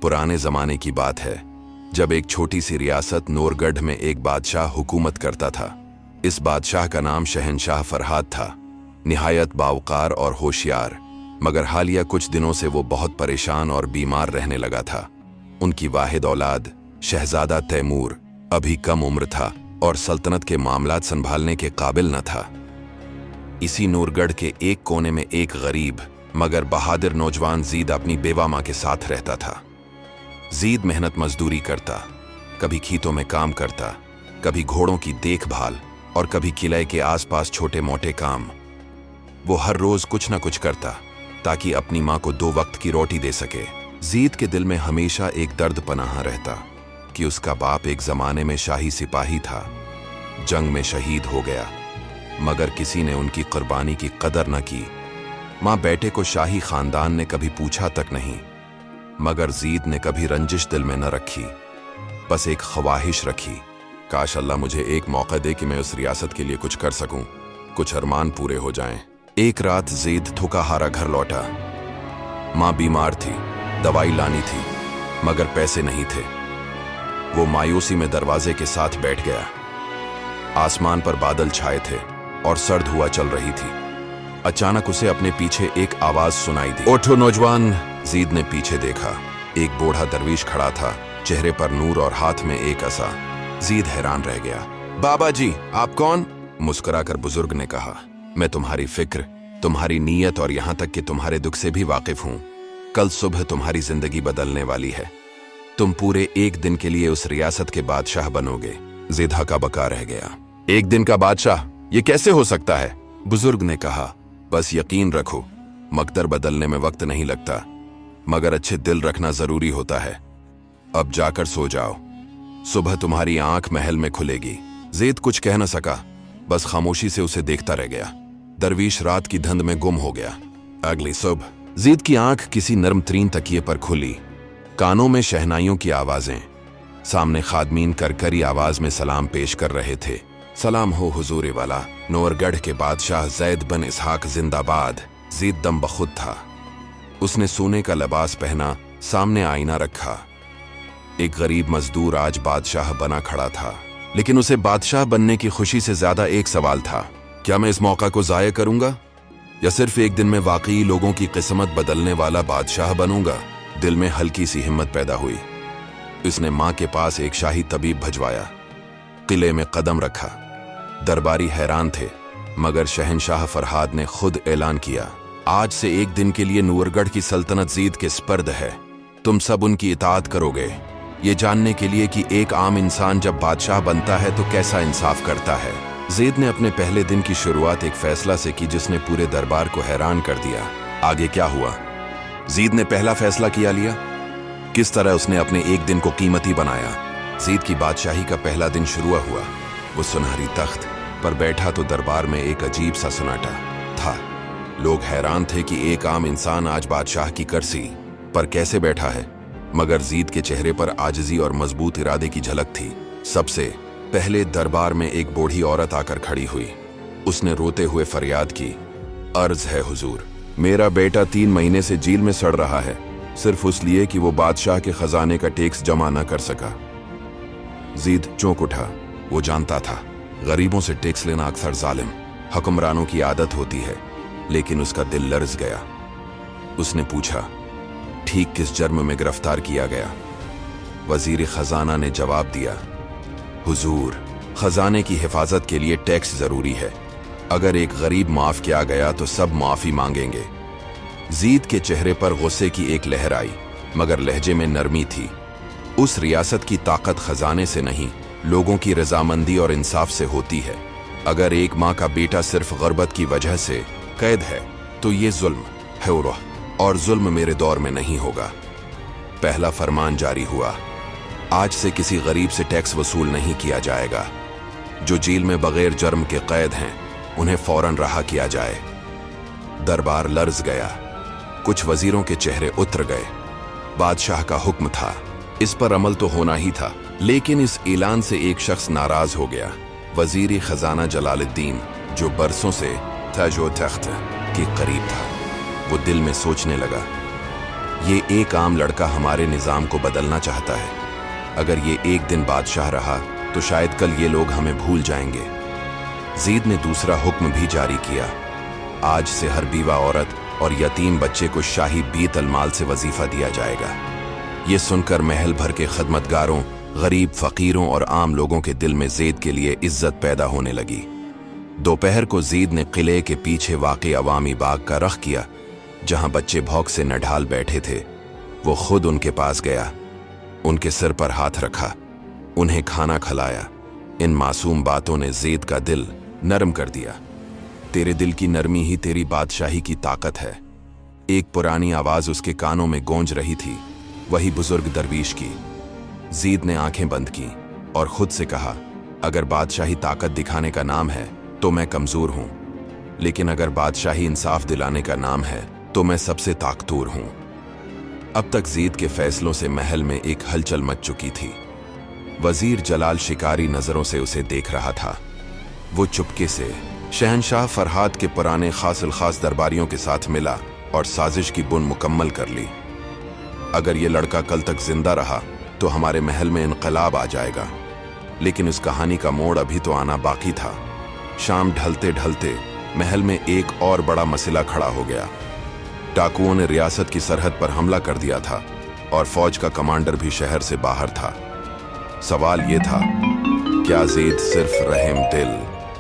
पुराने ज़माने की बात है, जब एक छोटी सी रियासत नूरगढ़ में एक बादशाह हुकूमत करता था। इस बादशाह का नाम शहंशाह फरहाद था। निहायत बावकार और होशियार, मगर हालिया कुछ दिनों से वो बहुत परेशान और बीमार रहने लगा था। उनकी वाहिद औलाद शहजादा तैमूर अभी कम उम्र था और सल्तनत के मामलात संभालने के काबिल न था। इसी नूरगढ़ के एक कोने में एक गरीब मगर बहादुर नौजवान जीद अपनी बेवा माँ के साथ रहता था। जीद मेहनत मजदूरी करता, कभी खेतों में काम करता, कभी घोड़ों की देखभाल और कभी किले के आसपास छोटे मोटे काम। वो हर रोज कुछ न कुछ करता ताकि अपनी माँ को 2 वक्त की रोटी दे सके। जीद के दिल में हमेशा एक दर्द पनाहा रहता कि उसका बाप एक जमाने में शाही सिपाही था, जंग में शहीद हो गया, मगर किसी ने उनकी कुर्बानी की कदर न की। माँ बेटे को शाही खानदान ने कभी पूछा तक नहीं, मगर जीद ने कभी रंजिश दिल में न रखी, बस एक ख्वाहिश रखी, काश अल्लाह मुझे एक मौका दे कि मैं उस रियासत के लिए कुछ कर सकूं, कुछ अरमान पूरे हो जाएं। एक रात जीद थका हारा घर लौटा। माँ बीमार थी, दवाई लानी थी, मगर पैसे नहीं थे। वो मायूसी में दरवाजे के साथ बैठ गया। आसमान पर बादल छाए थे और सर्द हुआ चल रही थी। अचानक उसे अपने पीछे एक आवाज सुनाई दी। उठो नौजवान। जीद ने पीछे देखा। एक बूढ़ा दरवीश खड़ा था, चेहरे पर नूर और हाथ में एक असा। जीद हैरान रह गया। बाबा जी, आप कौन? मुस्कुराकर बुजुर्ग ने कहा, मैं तुम्हारी फिक्र, तुम्हारी नीयत और यहाँ तक कि तुम्हारे दुख से भी वाकिफ हूँ। कल सुबह तुम्हारी जिंदगी बदलने वाली है। तुम पूरे 1 दिन के लिए उस रियासत के बादशाह बनोगे। जीद हका बका रह गया। 1 दिन का बादशाह, ये कैसे हो सकता है? बुजुर्ग ने कहा, बस यकीन रखो, मकदर बदलने में वक्त नहीं लगता, मगर अच्छे दिल रखना जरूरी होता है। अब जाकर सो जाओ, सुबह तुम्हारी आंख महल में खुलेगी। जीद कुछ कह न सका, बस खामोशी से उसे देखता रह गया। दरवीश रात की धुंध में गुम हो गया। अगली सुबह जीद की आंख किसी नरम तरीन तकिए पर खुली। कानों में शहनाइयों की आवाजें। सामने खादमीन करकरी आवाज में सलाम पेश कर रहे थे। सलाम हो हुजूर वाला, नूरगढ़ के बादशाह ज़ैद बिन इसहाक जिंदाबाद। जीद दम बखुद था। उसने सोने का लिबास पहना, सामने आईना रखा। एक गरीब मजदूर आज बादशाह बना खड़ा था, लेकिन उसे बादशाह बनने की खुशी से ज्यादा एक सवाल था, क्या मैं इस मौका को जाया करूंगा या सिर्फ 1 दिन में वाकई लोगों की किस्मत बदलने वाला बादशाह बनूंगा? दिल में हल्की सी हिम्मत पैदा हुई। उसने माँ के पास एक शाही तबीब भिजवाया। किले में कदम रखा। दरबारी हैरान थे, मगर शहंशाह फरहाद ने खुद ऐलान किया, आज से 1 दिन के लिए नूरगढ़ की सल्तनत जीद के स्पर्द है। तुम सब उनकी इताअत करोगे, ये जानने के लिए कि एक आम इंसान जब बादशाह बनता है तो कैसा इंसाफ करता है। जीद ने अपने पहले दिन की शुरुआत एक फैसला से की जिसने पूरे दरबार को हैरान कर दिया। आगे क्या हुआ? जीद ने पहला फैसला किया लिया। किस तरह उसने अपने 1 दिन को कीमती बनाया। जीद की बादशाही का पहला दिन शुरू हुआ। वो सुनहरी तख्त पर बैठा तो दरबार में एक अजीब सा सन्नाटा था। लोग हैरान थे कि एक आम इंसान आज बादशाह की कुर्सी पर कैसे बैठा है, मगर जीद के चेहरे पर आजिज़ी और मजबूत इरादे की झलक थी। सबसे पहले दरबार में एक बूढ़ी औरत आकर खड़ी हुई। उसने रोते हुए फरियाद की, अर्ज है हुजूर, मेरा बेटा 3 महीने से जेल में सड़ रहा है, सिर्फ इसलिए कि वो बादशाह के खजाने का टैक्स जमा न कर सका। जीद चौंक उठा। वो जानता था गरीबों से टैक्स लेना अक्सर जालिम हुक्मरानों की आदत होती है, लेकिन उसका दिल लर्ज गया। उसने पूछा, ठीक किस जुर्म में गिरफ्तार किया गया? वजीर खजाना ने जवाब दिया, हुजूर, खजाने की हिफाजत के लिए टैक्स जरूरी है। अगर एक गरीब माफ किया गया तो सब माफी मांगेंगे। जीद के चेहरे पर गुस्से की एक लहर आई, मगर लहजे में नरमी थी। उस रियासत की ताकत खजाने से नहीं, लोगों की रजामंदी और इंसाफ से होती है। अगर एक माँ का बेटा सिर्फ गुर्बत की वजह से कैद है तो ये जुल्म है, और जुल्म मेरे दौर में नहीं होगा। पहला फरमान जारी हुआ, आज से किसी गरीब से टैक्स वसूल नहीं किया जाएगा। जो जेल में बगैर जुर्म के कैद हैं उन्हें फौरन रहा किया जाए। दरबार लर्ज गया। कुछ वजीरों के चेहरे उतर गए। बादशाह का हुक्म था, इस पर अमल तो होना ही था, लेकिन इस ऐलान से एक शख्स नाराज हो गया। वजीर खजाना जलालुद्दीन, जो बरसों से ताजो तख्त के करीब था। वो दिल में सोचने लगा, ये एक आम लड़का हमारे निज़ाम को बदलना चाहता है। अगर ये एक दिन बादशाह रहा तो शायद कल ये लोग हमें भूल जाएंगे। ज़ीद ने दूसरा हुक्म भी जारी किया, आज से हर बीवा औरत और यतीम बच्चे को शाही बीत अलमाल से वजीफा दिया जाएगा। ये सुनकर महल भर के खदमतगारों, गरीब फकीरों और आम लोगों के दिल में ज़ीद के लिए इज्जत पैदा होने लगी। दोपहर को ज़ीद ने किले के पीछे वाक़े अवामी बाग का रख किया, जहां बच्चे भौंक से नढाल बैठे थे। वो खुद उनके पास गया, उनके सिर पर हाथ रखा, उन्हें खाना खिलाया। इन मासूम बातों ने ज़ीद का दिल नरम कर दिया। तेरे दिल की नरमी ही तेरी बादशाही की ताकत है। एक पुरानी आवाज उसके कानों में गूंज रही थी, वही बुजुर्ग दरवीश की। ज़ीद ने आंखें बंद की और खुद से कहा, अगर बादशाही ताकत दिखाने का नाम है तो मैं कमजोर हूं, लेकिन अगर बादशाही इंसाफ दिलाने का नाम है तो मैं सबसे ताकतवर हूं। अब तक ज़ीद के फैसलों से महल में एक हलचल मच चुकी थी। वजीर जलाल शिकारी नजरों से उसे देख रहा था। वो चुपके से शहनशाह फरहाद के पुराने खास दरबारियों के साथ मिला और साजिश की बुन मुकम्मल कर ली। अगर ये लड़का कल तक जिंदा रहा तो हमारे महल में इनकलाब आ जाएगा। लेकिन उस कहानी का मोड़ अभी तो आना बाकी था। शाम ढलते ढलते महल में एक और बड़ा मसला खड़ा हो गया। डाकुओं ने रियासत की सरहद पर हमला कर दिया था और फौज का कमांडर भी शहर से बाहर था। सवाल ये था, क्या ज़ीद सिर्फ रहम दिल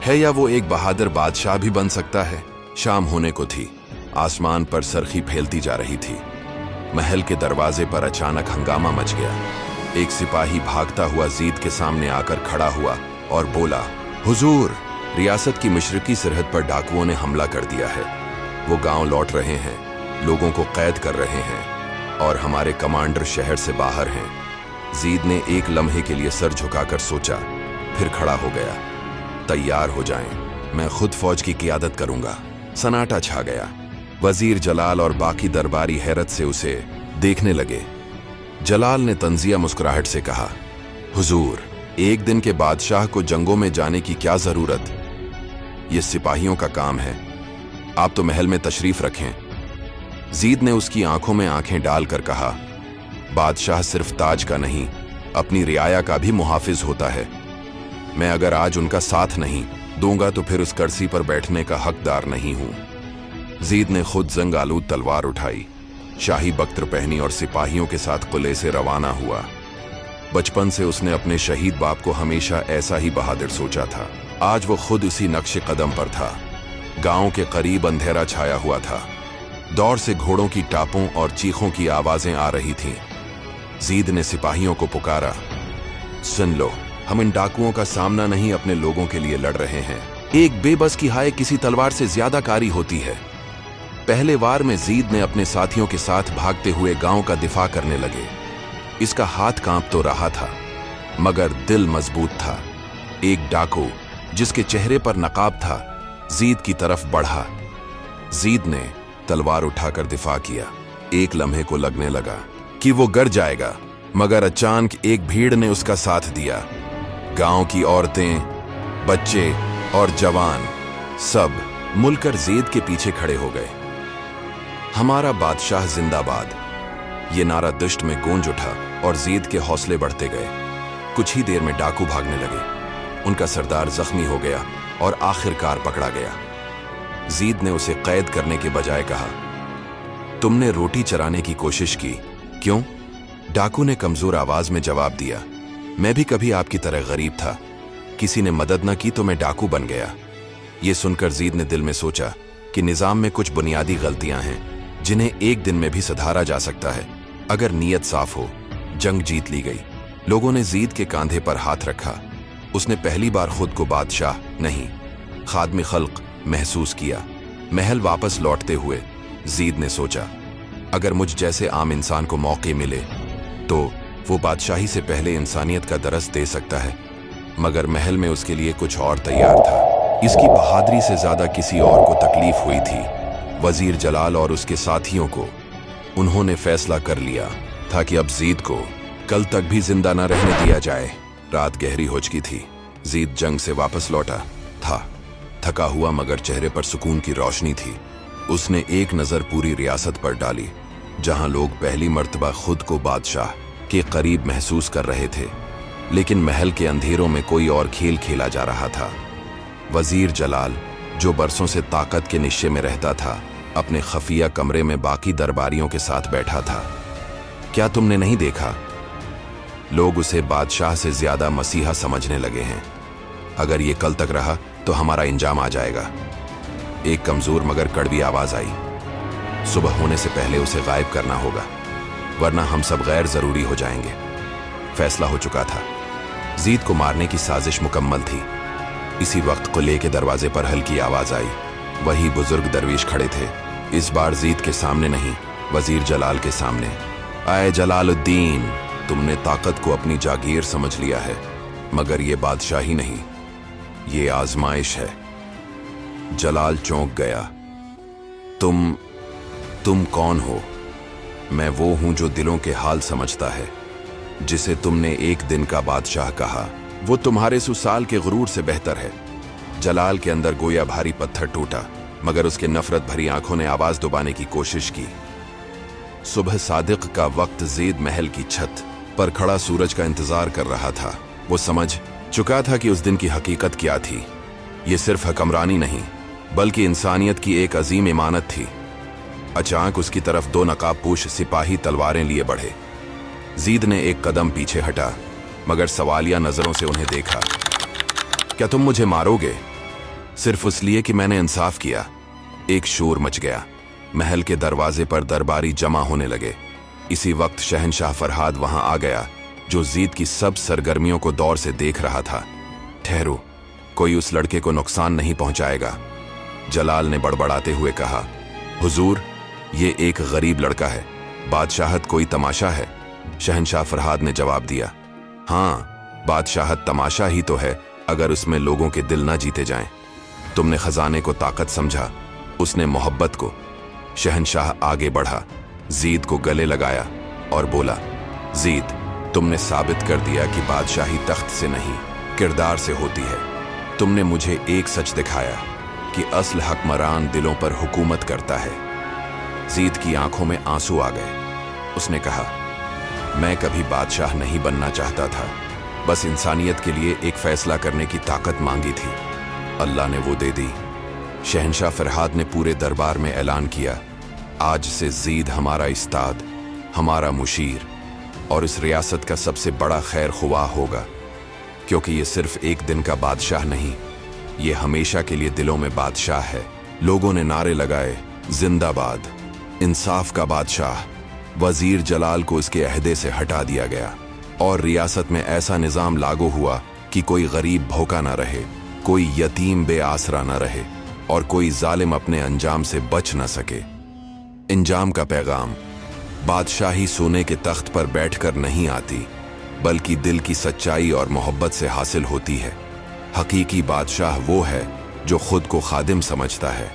है या वो एक बहादुर बादशाह भी बन सकता है? शाम होने को थी, आसमान पर सरखी फैलती जा रही थी। महल के दरवाजे पर अचानक हंगामा मच गया। एक सिपाही भागता हुआ ज़ीद के सामने आकर खड़ा हुआ और बोला, हुजूर, रियासत की मशरकी सरहद पर डाकुओं ने हमला कर दिया है। वो गांव लौट रहे हैं, लोगों को कैद कर रहे हैं और हमारे कमांडर शहर से बाहर हैं। ज़ीद ने एक लम्हे के लिए सर झुकाकर सोचा, फिर खड़ा हो गया। तैयार हो जाएं, मैं खुद फौज की क़ियादत करूंगा। सन्नाटा छा गया। वजीर जलाल और बाकी दरबारी हैरत से उसे देखने लगे। जलाल ने तंजिया मुस्कुराहट से कहा, हुजूर, एक दिन के बादशाह को जंगों में जाने की क्या जरूरत? ये सिपाहियों का काम है। आप तो महल में तशरीफ रखें। ज़ीद ने उसकी आंखों में आंखें डालकर कहा, बादशाह सिर्फ ताज का नहीं, अपनी रियाया का भी मुहाफिज होता है। मैं अगर आज उनका साथ नहीं दूंगा तो फिर उस कुर्सी पर बैठने का हकदार नहीं हूं। ज़ीद ने खुद जंग आलूद तलवार उठाई, शाही बख्तर पहनी और सिपाहियों के साथ किले से रवाना हुआ। बचपन से उसने अपने शहीद बाप को हमेशा ऐसा ही बहादुर सोचा था। आज वो खुद उसी नक्शे कदम पर था। गांव के करीब अंधेरा छाया हुआ था। दौड़ से घोड़ों की टापों और चीखों की आवाजें आ रही थीं। ज़ीद ने सिपाहियों को पुकारा, सुन लो, हम इन डाकुओं का सामना नहीं अपने लोगों के लिए लड़ रहे हैं। एक बेबस की हाय किसी तलवार से ज्यादा कारी होती है। पहले वार में ज़ीद ने अपने साथियों के साथ भागते हुए गांव का दिफा करने लगे। इसका हाथ कांप तो रहा था मगर दिल मजबूत था। एक डाकू जिसके चेहरे पर नकाब था ज़ीद की तरफ बढ़ा। ज़ीद ने तलवार उठाकर दिफा किया। एक लम्हे को लगने लगा कि वो गिर जाएगा, मगर अचानक एक भीड़ ने उसका साथ दिया। गांव की औरतें, बच्चे और जवान सब मुलकर ज़ीद के पीछे खड़े हो गए। हमारा बादशाह जिंदाबाद, ये नारा दश्त में गूंज उठा और ज़ीद के हौसले बढ़ते गए। कुछ ही देर में डाकू भागने लगे। उनका सरदार जख्मी हो गया और आखिरकार पकड़ा गया। ज़ीद ने उसे कैद करने के बजाय कहा, तुमने रोटी चराने की कोशिश की, क्यों? डाकू ने कमजोर आवाज में जवाब दिया, मैं भी कभी आपकी तरह गरीब था। किसी ने मदद न की तो मैं डाकू बन गया। ये सुनकर ज़ीद ने दिल में सोचा कि निज़ाम में कुछ बुनियादी गलतियां हैं जिन्हें एक दिन में भी सुधारा जा सकता है अगर नीयत साफ हो। जंग जीत ली गई। लोगों ने ज़ीद के कांधे पर हाथ रखा। उसने पहली बार खुद को बादशाह नहीं, खादमे खल्क महसूस किया। महल वापस लौटते हुए ज़ीद ने सोचा, अगर मुझ जैसे आम इंसान को मौके मिले तो वो बादशाही से पहले इंसानियत का दरस दे सकता है। मगर महल में उसके लिए कुछ और तैयार था। इसकी बहादुरी से ज्यादा किसी और को तकलीफ हुई थी, वजीर जलाल और उसके साथियों को। उन्होंने फैसला कर लिया था कि अब ज़ीद को कल तक भी जिंदा न रहने दिया जाए। रात गहरी हो चुकी थी। ज़ीद जंग से वापस लौटा था, थका हुआ मगर चेहरे पर सुकून की रोशनी थी। उसने एक नज़र पूरी रियासत पर डाली। जहां लोग पहली मर्तबा खुद को बादशाह के करीब महसूस कर रहे थे, लेकिन महल के अंधेरों में कोई और खेल खेला जा रहा था। वजीर जलाल, जो बरसों से ताकत के निश्चय में रहता था, अपने खफिया कमरे में बाकी दरबारियों के साथ बैठा था। क्या तुमने नहीं देखा? लोग उसे बादशाह से ज्यादा मसीहा समझने लगे हैं। अगर ये कल तक रहा तो हमारा इंजाम आ जाएगा। एक कमजोर मगर कड़वी आवाज आई। सुबह होने से पहले उसे गायब करना होगा, वरना हम सब गैर जरूरी हो जाएंगे। फैसला हो चुका था। जीद को मारने की साजिश मुकम्मल थी। इसी वक्त किले के दरवाजे पर हल्की आवाज आई। वही बुजुर्ग दरवेश खड़े थे, इस बार जीद के सामने नहीं, वजीर जलाल के सामने। आए जलालुद्दीन, तुमने ताकत को अपनी जागीर समझ लिया है, मगर ये बादशाही नहीं, ये आजमाइश है। जलाल चौंक गया। तुम कौन हो? मैं वो हूं जो दिलों के हाल समझता है, जिसे तुमने एक दिन का बादशाह कहा। वो तुम्हारे सुसाल के गुरूर से बेहतर है। जलाल के अंदर गोया भारी पत्थर टूटा, मगर उसके नफरत भरी आंखों ने आवाज दबाने की कोशिश की। सुबह सादिक का वक्त ज़ीद महल की छत पर खड़ा सूरज का इंतजार कर रहा था। वो समझ चुका था कि उस दिन की हकीकत क्या थी। ये सिर्फ हुक्मरानी नहीं, बल्कि इंसानियत की एक अजीम इमानत थी। अचानक उसकी तरफ दो नकाबपोश सिपाही तलवारें लिए बढ़े। ज़ीद ने एक कदम पीछे हटा, मगर सवालिया नजरों से उन्हें देखा। क्या तुम मुझे मारोगे सिर्फ इसलिए कि मैंने इंसाफ किया? एक शोर मच गया। महल के दरवाजे पर दरबारी जमा होने लगे। इसी वक्त शहंशाह फरहाद वहां आ गया, जो ज़ीद की सब सरगर्मियों को दौर से देख रहा था। ठहरो, कोई उस लड़के को नुकसान नहीं पहुंचाएगा, जलाल ने बड़बड़ाते हुए कहा। हुजूर, ये एक गरीब लड़का है, बादशाहत कोई तमाशा है? शहंशाह फरहाद ने जवाब दिया। हाँ, बादशाहत तमाशा ही तो है, अगर उसमें लोगों के दिल ना जीते जाएं। तुमने खजाने को ताकत समझा, उसने मोहब्बत को। शहंशाह आगे बढ़ा, ज़ीद को गले लगाया और बोला, ज़ीद, तुमने साबित कर दिया कि बादशाही तख्त से नहीं, किरदार से होती है। तुमने मुझे एक सच दिखाया कि असल हुक्मरान दिलों पर हुकूमत करता है। ज़ीद की आंखों में आंसू आ गए। उसने कहा, मैं कभी बादशाह नहीं बनना चाहता था, बस इंसानियत के लिए एक फैसला करने की ताकत मांगी थी, अल्लाह ने वो दे दी। शहंशाह फरहाद ने पूरे दरबार में ऐलान किया, आज से ज़ीद हमारा इस्ताद, हमारा मुशीर और इस रियासत का सबसे बड़ा खैर ख्वाह होगा, क्योंकि ये सिर्फ एक दिन का बादशाह नहीं, ये हमेशा के लिए दिलों में बादशाह है। लोगों ने नारे लगाए, जिंदाबाद, इंसाफ का बादशाह। वजीर जलाल को इसके अहदे से हटा दिया गया और रियासत में ऐसा निज़ाम लागू हुआ कि कोई गरीब भूखा ना रहे, कोई यतीम बेआसरा ना रहे और कोई जालिम अपने अंजाम से बच न सके। इंजाम का पैगाम, बादशाही सोने के तख्त पर बैठकर नहीं आती, बल्कि दिल की सच्चाई और मोहब्बत से हासिल होती है। हकीकी बादशाह वो है जो खुद को खादिम समझता है,